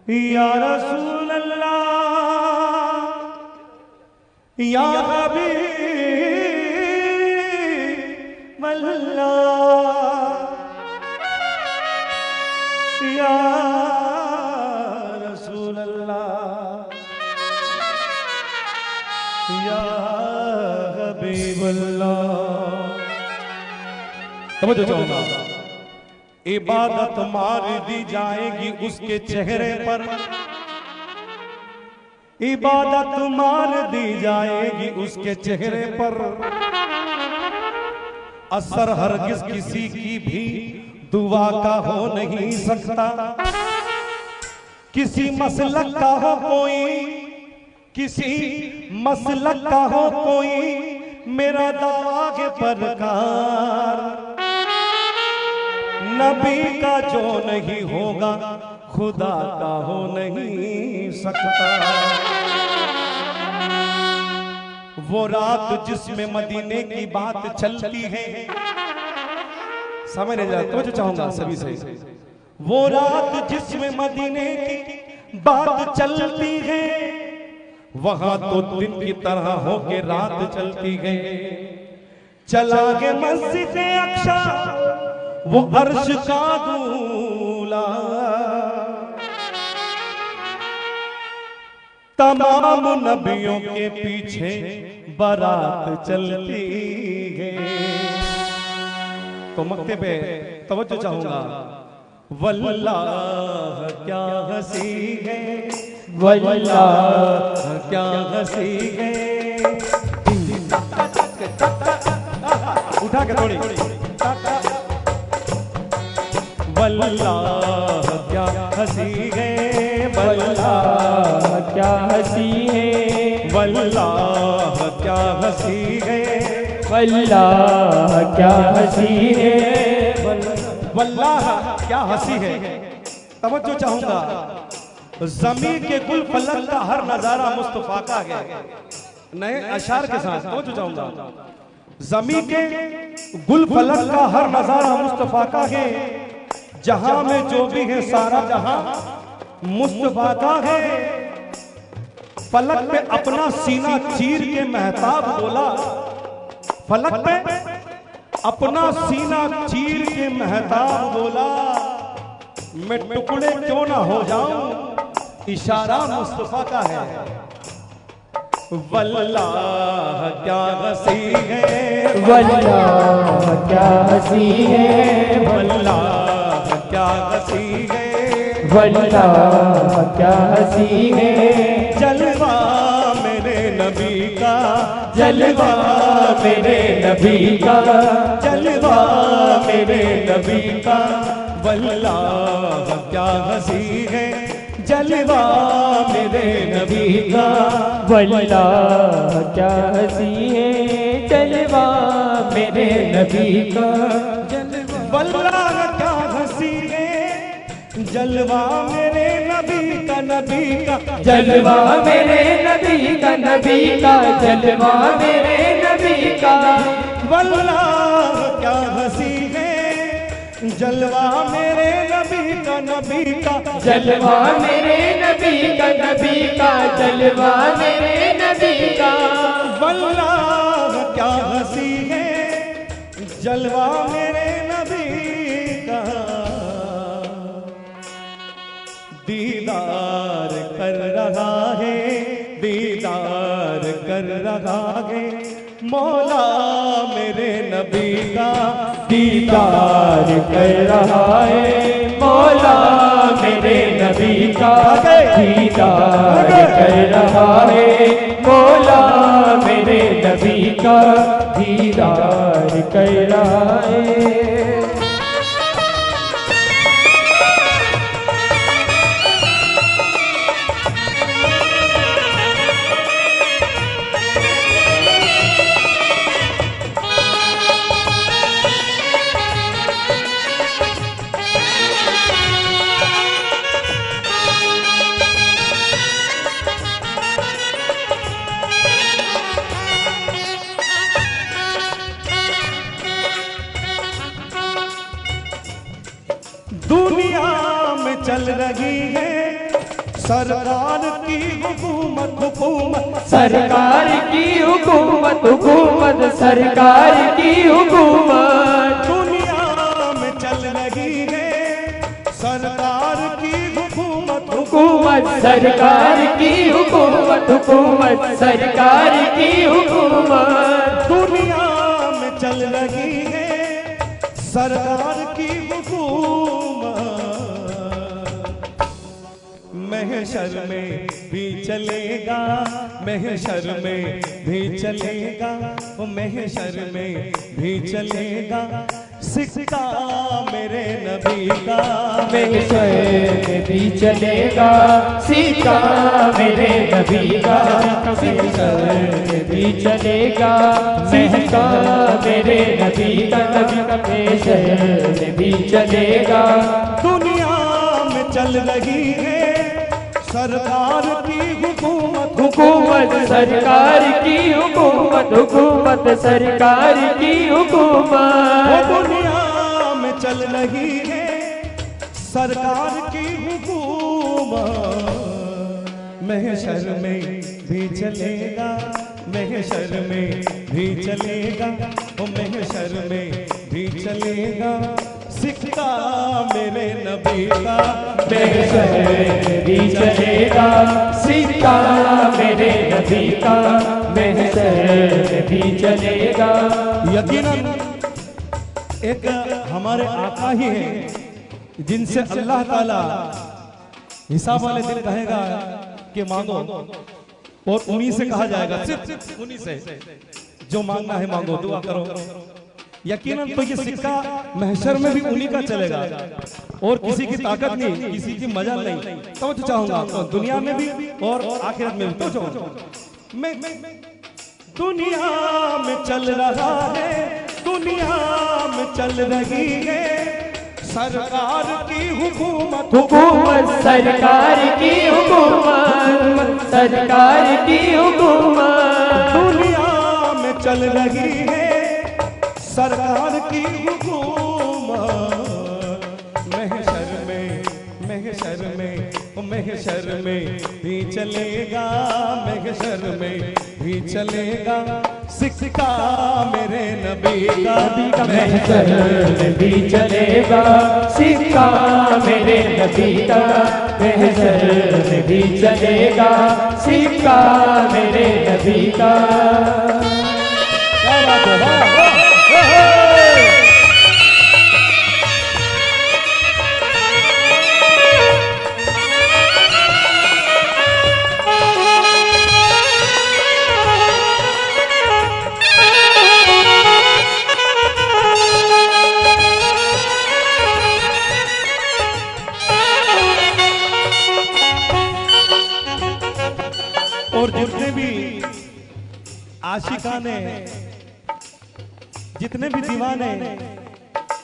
या रसूल अल्लाह या हबीब अल्लाह या रसूल अल्लाह या हबीब अल्लाह। समझो चाहूंगा, इबादत मार दी जाएगी उसके चेहरे पर, इबादत मार दी जाएगी उसके चेहरे पर। असर हरगिज किसी की भी दुआ का हो नहीं सकता। किसी मसलक का हो कोई, किसी मसलक का हो कोई, मेरा दावा के परकार नबी का जो नहीं होगा खुदा का हो नहीं सकता। वो रात जिसमें मदीने की बात चलती है, समझ नहीं जाता तो चाहूंगा सभी से, वो रात जिसमें मदीने की बात चलती है, वहां तो दिन की तरह होके रात चलती है। चला के मस्जिद अक्सा वो अर्श का दूल्हा, तमाम नबियों के पीछे बारात चलती है। तो मक्ते पे तवज्जो चाहूंगा, वल्लाह क्या हंसी है, वल्लाह क्या हंसी है। उठा के थोड़ी, वल्लाह क्या हंसी है, वल्लाह क्या हंसी है, वल्लाह क्या हंसी है, वल्लाह क्या हंसी है, वल्लाह क्या हंसी है। तवज्जो चाहूंगा, ज़मीन के गुल फलक का हर नजारा मुस्तफा का है। नए अशार के साथ तवज्जो चाहूंगा, ज़मीन के गुल फलक का हर नजारा मुस्तफा का है। जहां में जो भी है सारा जहां मुस्तफा का है। फलक पे अपना सीना चीर के महताब बोला, फलक पे अपना सीना चीर के महताब बोला, मैं टुकड़े क्यों ना हो जाऊं, इशारा मुस्तफा का है। वल्लाह क्या हंसी है, वल्लाह क्या हंसी है, वल्लाह क्या हंसी है, वल्लाह क्या हंसी है। जलवा मेरे नबी का, जलवा मेरे नबी का, जलवा मेरे नबी का। वल्लाह क्या हंसी है, जलवा मेरे नबी का। वल्लाह क्या हंसी है, जलवा मेरे नबी का। वल्लाह क्या हंसी है, जलवा मेरे नबी का, नबी का। जलवा मेरे नबी का, नबी का, जलवा मेरे नबी का। वल्लाह क्या हंसी है, जलवा मेरे नबी का, नबी का। जलवा मेरे नबी का, नबी का, जलवा मेरे नबी का। वल्लाह क्या हंसी है, जलवा मेरे नबी का। दीदार कर रहा है, दीदार कर रहा है मौला मेरे नबी का। दीदार कर रहा है मौला मेरे नबी का। दीदार कर रहा है मौला मेरे नबी का। दीदार कर रहा है। दुनिया में चल रही है सरकार की हुकूमत हुकूमत सरकार की हुकूमत हुकूमत सरकार की हुकूमत दुनिया में चल रही है सरकार की हुकूमत हुकूमत सरकार की हुकूमत हुकूमत सरकार की हुकूमत दुनिया में चल रही है सरकार की हुकूमत महशर में भी चलेगा महशर में भी चलेगा वो महशर में भी चलेगा सिक्का मेरे नबी का महशर में भी चलेगा सिक्का मेरे नबी का महशर में भी चलेगा सिक्का मेरे नबी का महशर में भी चलेगा दुनिया में चल रही है सरकार की हुकूमत हुकूमत सरकार की हुकूमत हुकूमत सरकार की वो हुकूमत दुनिया में चल रही है सरकार की हुकूमत महशर में भी चलेगा महशर में भी चलेगा वो महशर में भी चलेगा सिक्का मेरे नबी का महशर में भी चलेगा सिक्का मेरे नबी का महशर में भी चलेगा। यकीनन एक हमारे आका ही हैं जिनसे अल्लाह ताला हिसाब वाले दिन कहेगा कि मांगो और उन्हीं से कहा जाएगा सिर्फ उन्हीं से जो मांगना है मांगो दुआ करो। यकीनन तो ये सिक्का महशर में भी उन्हीं का चलेगा और किसी की ताकत नहीं किसी की मजा नहीं। तो चाहूंगा तो दुनिया में भी और आखिरत में भी तो चाहूंगा मैं दुनिया में चल रहा है दुनिया में चल रही है सरकार की हुकूमत हुकूमत सरकार की हुकूमत सरकार की हुकूमत दुनिया में चल रही है सरकार की हुकूमत महशर में भी चलेगा महशर में भी चलेगा सिक्का मेरे नबी का महशर में भी चलेगा सिक्का मेरे नबी का महशर में भी चलेगा सिक्का मेरे नबी का। क्या बात है वाह वाह और जितने भी आशिका ने जितने भी दीवाने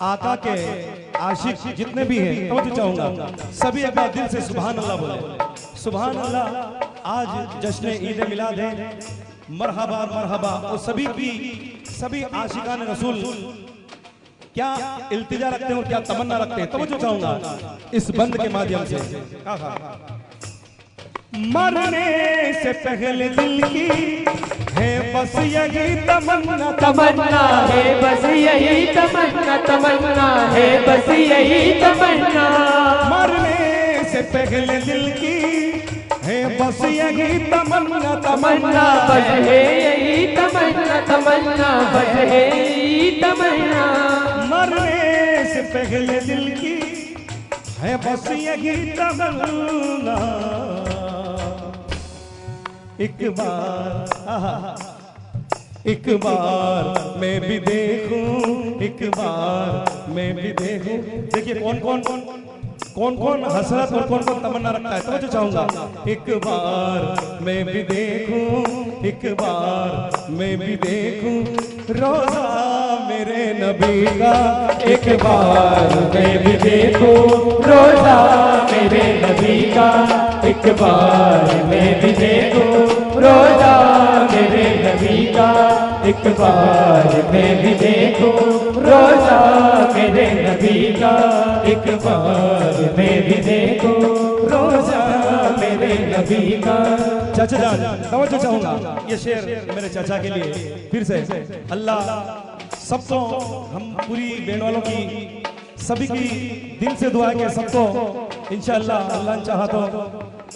आका के आशिक जितने भी हैं तो जो चाहूंगा सभी एक बार दिल से सुभान अल्लाह बोले सुभान अल्लाह। आज जश्न ईद मिलाद है मरहबा मरहबा और सभी की सभी आशिकान रसूल क्या इल्तिजा रखते हैं और क्या तमन्ना रखते हैं तो जो चाहूंगा इस बंद के माध्यम से मरने से पहले दिल की है बस यही तमन्ना तमन्ना है बस यही तमन्ना तमन्ना है बस यही तमन्ना मरने से पहले दिल की है बस यही तमन्ना तमन्ना बस है यही तमन्ना तमन्ना बस है यही तमन्ना मरने से पहले दिल की है बस यही तमन्ना एक बार मैं भी देखूं एक बार मैं भी देखूं। देखिए कौन कौन हसरत और कौन तमन्ना रखता है तो जो चाहूंगा एक बार मैं भी देखूं एक बार मैं भी देखूं रोजा मेरे नबी का एक बार मैं भी देखूं रोजा मेरे नबी का एक बार मैं भी देखूं रोजा मेरे नबी का एक बार मैं भी देखूं रोजा मेरे नबी का एक बार मैं भी देखूं रोजा मेरे नबी का। चाचा जान तवज्जो चाहूंगा, ये शेर मेरे चाचा के लिए फिर से। अल्लाह सबको, हम पूरी बहन वालों की सभी की दिल से दुआ है कि सबको इंशाअल्लाह अल्लाह ने चाहा तो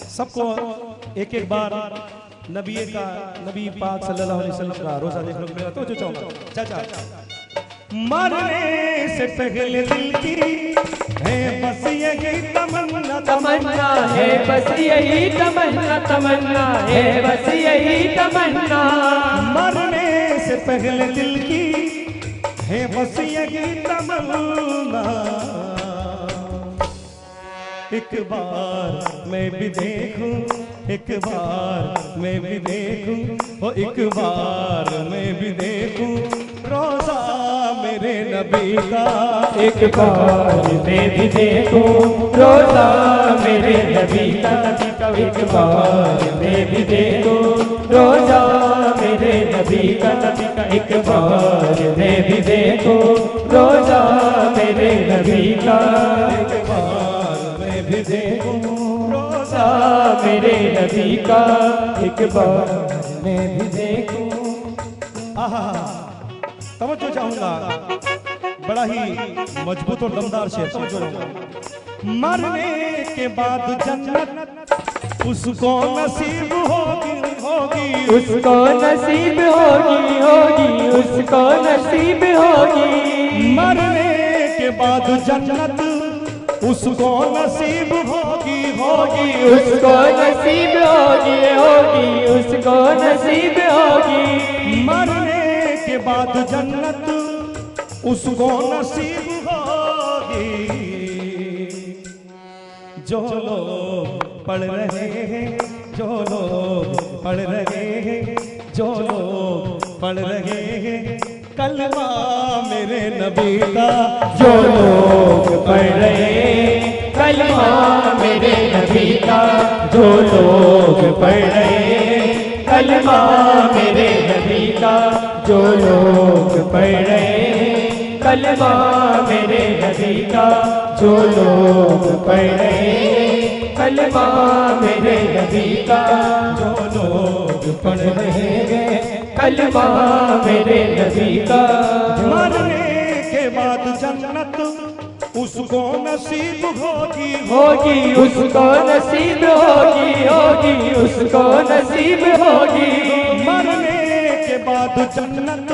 सबको एक एक बार नबी पाक सल्लल्लाहु अलैहि वसल्लम का रोजा देखने को मिला। तो जो चाहूंगा चाचा, मरने से पहले दिल की है बस यही तमन्ना, तमन्ना है बस यही तमन्ना, तमन्ना है बस यही तमन्ना। मरने से पहले दिल की है बस यही तमन्ना, एक बार मैं भी देखूं, एक बार मैं भी देखूं, ओ एक बार मैं भी देखूं रोजा मेरे नबी का। एक बार मैं भी देखूं रोजा मेरे नबी का। एक बार मैं भी देखूं रोजा मेरे नबी का। एक बार मैं भी देखूं रोजा मेरे नबी का। एक बार मैं भी देखूं रोजा मेरे नबी का। एक बार मैं भी देखूं। आहा, तवज्जो चाहूंगा, बड़ा ही मजबूत और दमदार शेर, तवज्जो चाहूंगा। मरने के बाद जन्नत उसको नसीब होगी, होगी उसको नसीब होगी, होगी उसको नसीब होगी। मरने के बाद जन्नत उसको नसीब होगी, होगी उसको नसीब होगी, होगी उसको नसीब होगी। मरने के बाद जन्नत उसको नसीब होगी। जो लोग पढ़ रहे हैं, जो लोग पढ़ रहे हैं, जो लोग पढ़ रहे हैं कलमा मेरे नबी का। जो लोग पढ़ रहे कलमा मेरे नबी का। जो लोग पढ़ रहे कलमा मेरे नबी का। जो लोग पढ़ रहे कलमा मेरे नबी का। जो लोग पढ़ रहे कलमा मेरे नबी का। जो लोग पढ़ रहे कलमा मेरे नबी का। मरने के बाद जन्नत उसको नसीब होगी, होगी उसको नसीब होगी, होगी उसको नसीब होगी। मरने के बाद जन्नत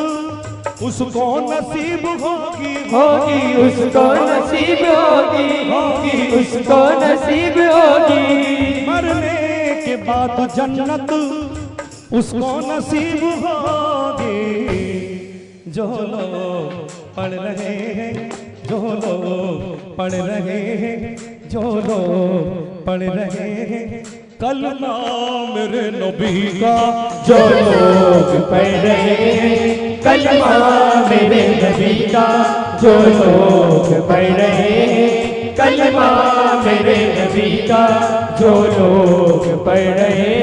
उसको नसीब होगी, होगी उसको नसीब होगी, होगी उसको नसीब होगी। मरने के बाद जन्नत उसको नसीब होगी। जो लोग पढ़ रहे हैं, जो लोग पढ़ रहे हैं, जो लोग पढ़ रहे हैं कलमा मेरे नबी का। जो लोग पढ़ रहे कलमा मेरे नबी का। जो लोग पढ़ रहे कलमा मेरे नबी का। जो लोग पढ़ रहे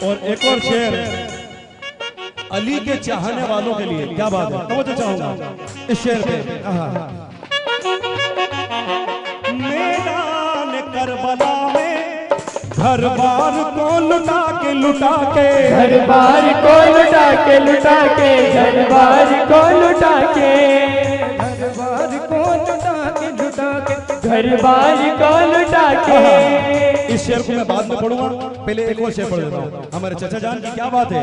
और एक और शेर अली के चाहने वालों के लिए, क्या बात है, तवज्जो चाहूंगा इस शेर पे। मैदान करबला में घर बार को लुटा के, लुटा के घर बार को लुटा के, लुटा के घर बार को लुटा के, घर बार को लुटा के, लुटा के घर बार को लुटा के। इस शेर को मैं बाद में पढ़ूंगा, पहले एक और शेर पढ़ देता हूँ। हमारे चाचा जान की क्या बात है।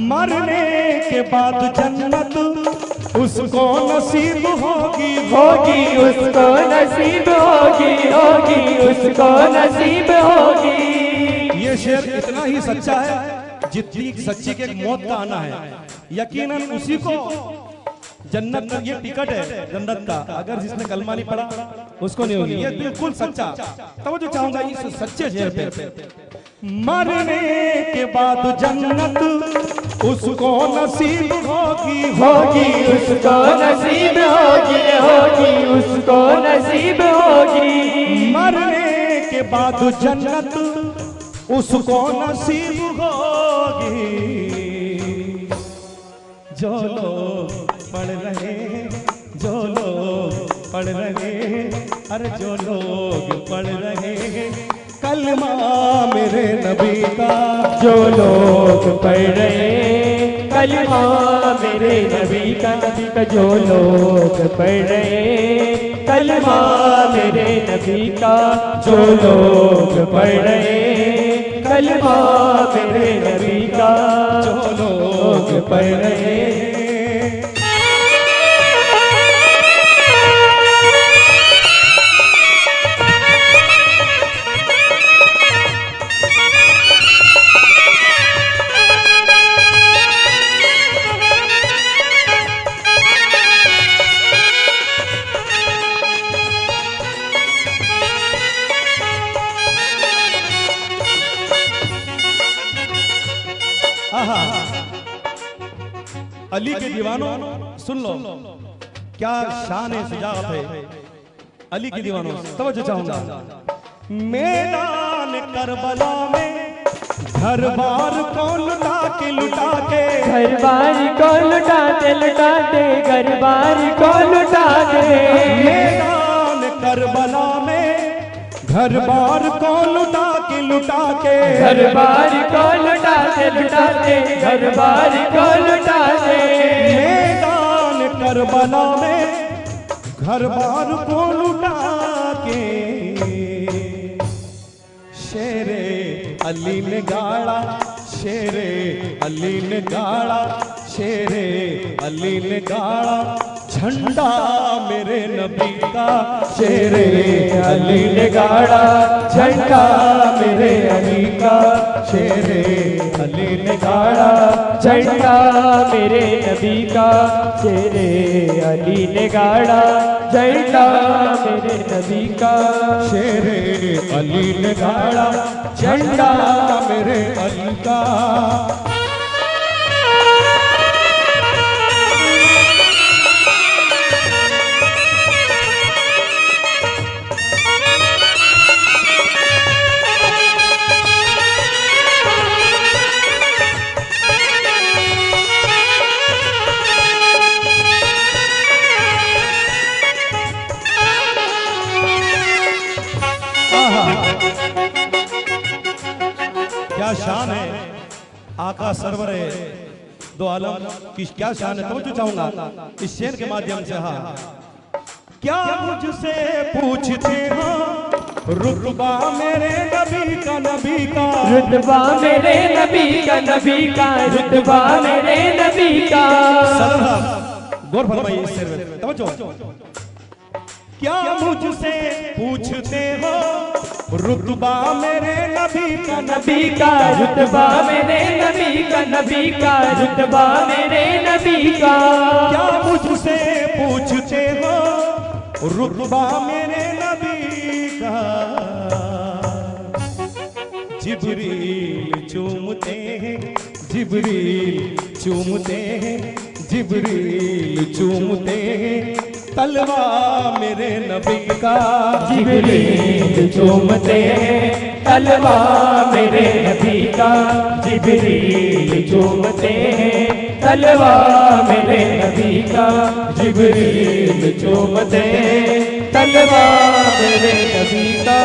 मरने के बाद जन्नत उसको नसीब होगी, होगी उसको नसीब होगी, होगी उसको नसीब होगी। ये शेर इतना ही सच्चा है जितनी सच्ची के मौत का आना है। यकीनन उसी को जन्नत का ये टिकट है जन्नत का, अगर जिसने कलमा नहीं पढ़ा उसको नहीं होगी। ये बिल्कुल सच्चा। तब जो चाहूंगा इस सच्चे शेर पे। मरने के के बाद जन्नत उसको नसीब होगी होगी उसको नसीब होगी, होगी उसको नसीब होगी। मरने के बाद जन्नत उसको नसीब होगी। जो लोग पढ़ रहे हैं, जो लोग पढ़ रहे हैं, अरे जो लोग पढ़ रहे हैं कलमा मेरे नबी का, जो लोग पढ़ रहे हैं कलमा मेरे नबी का, नबी का जो लोग पढ़ रहे हैं कलमा मेरे नबी का, जो लोग पढ़ रहे हैं कलमा मेरे नबी का, जो लोग पढ़ रहे हैं। अली के दीवानों सुन लो क्या शान सुजात है। अली के दीवानों तवज्जो चाहूंगा। मैदान करबला में घर बार को लुटा के लुटा के, घर बार को लुटाते लुटाते, घर बार को लुटाते। मैदान करबला में घर बार को लुटा के लुटा के, घर बार को लुटाते लुटाते, घर बार को लुटाते। मैदान करबला में घर बार को लुटा के शेरे अली ने गाड़ा, शेरे अली ने गाड़ा, शेरे अली ने गाड़ा झंडा मेरे नबी का, शेरे अली ने गाड़ा झंडा मेरे अली का, शेरे अली ने गाड़ा झंडा मेरे नबी का, शेरे अली ने गाड़ा झंडा मेरे नबी का, शेरे अली ने गाड़ा झंडा मेरे अली का। क्या शान है आका सरवर है दो आलम की, क्या शान है तवज्जो चाहूंगा इस शेर के माध्यम से। हाँ, क्या मुझसे पूछते हो रुतबा मेरे नबी का, नबी का रुतबा मेरे नबी का, नबी का रुतबा मेरे नबी का। गौर फरमाइए इस शेर में तवज्जो। क्या मुझसे पूछते हो रुतबा मेरे नबी का, नबी का रुतबा मेरे नबी का, नबी का रुतबा मेरे नबी का। क्या मुझसे पूछते हो रुतबा मेरे नबी का, जिब्रील चूमते हैं, जिब्रील चूमते हैं, जिब्रील चूमते हैं तलवा मेरे नबी का, जिब्रील चूमते हैं तलवा मेरे नबी का, जिब्रील चूमते हैं तलवा मेरे नबी का, जिब्रील चूमते हैं तलवा मेरे नबी का।